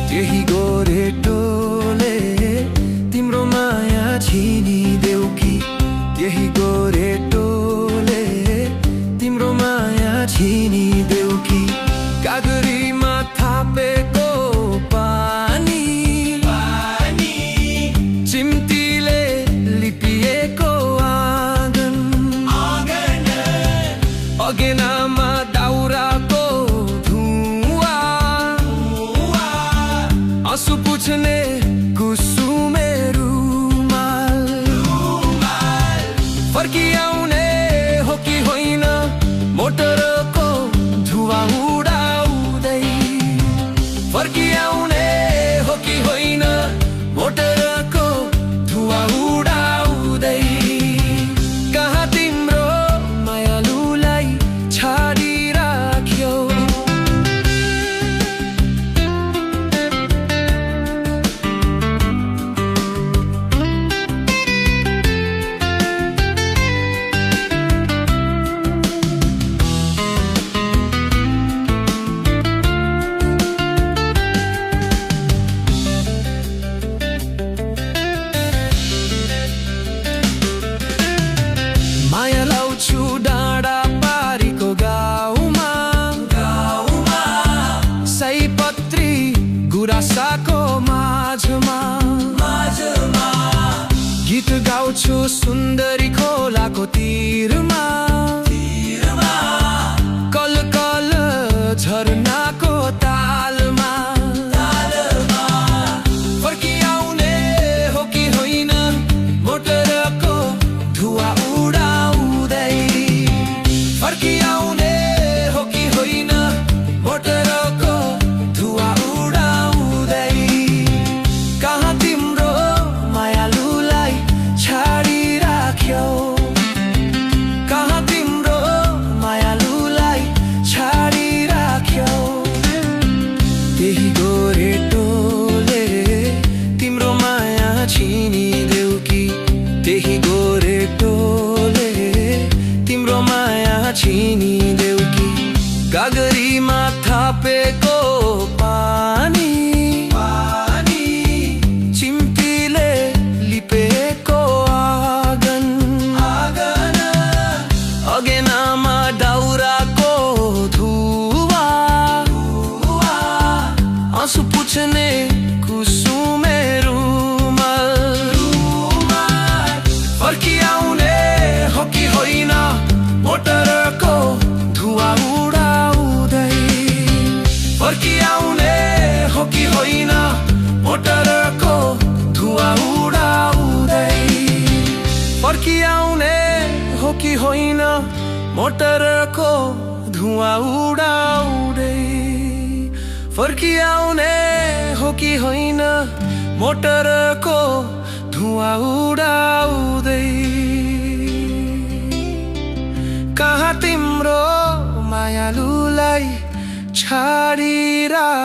त्यही गोरेटोले तिम्रो माया छिनिदेऊ कि त्यही गोरेटोले तिम्रो माया छिनिदेऊ कि कागरीमा थापेको पानी चिम्टीले लिपिएको आँगन अगेनामा दाउराको आँसु पुछ्ने कुसुमे रुमाल फर्किआउने हो कि होइन मोटरको धुवा उडाउँदै फर्किआउने हो कि होइन मोटरको धुवा उडाउँदै कहाँ तिम्रो मायालुलाई छाडिराख्यौ माया लाउँछु डाँडा पारीको गाउँमा सयपत्री गुराँसको माझमा गीत गाउँछु सुन्दरी खोलाको तीरमा कल कल झरनाको तालमा फर्किआउने हो कि होइन मोटरको धुवा उडाउँदै फर्किआउने हो कि होइन मोटरको धुवा उडाउँदै कहाँ तिम्रो मायालुलाई छाडिराख्यौ कहाँ तिम्रो मायालुलाई छाडिराख्यौ त्यही गोरेटोले तिम्रो माया छिनिदेऊ कि त्यही गोरेटोले तिम्रो माया छिनिदेऊ कि गागरीमा थापेको पानी चिम्टीले लिपेको आँगन अगेनामा दाउराको धुवा आँसु पुछ्ने कुसुमे रुमाल फर्किआउने हो कि होइन मोटरको धुवा उडाउँदै फर्किआउने हो कि होइन मोटरको धुवा उडाउँदै फर्किआउने हो कि होइन मोटरको धुवा उडाउँदै फर्किआउने हो कि होइन मोटरको धुवा उडाउँदै कहाँ तिम्रो मायालुलाई छाडिराख्यौ।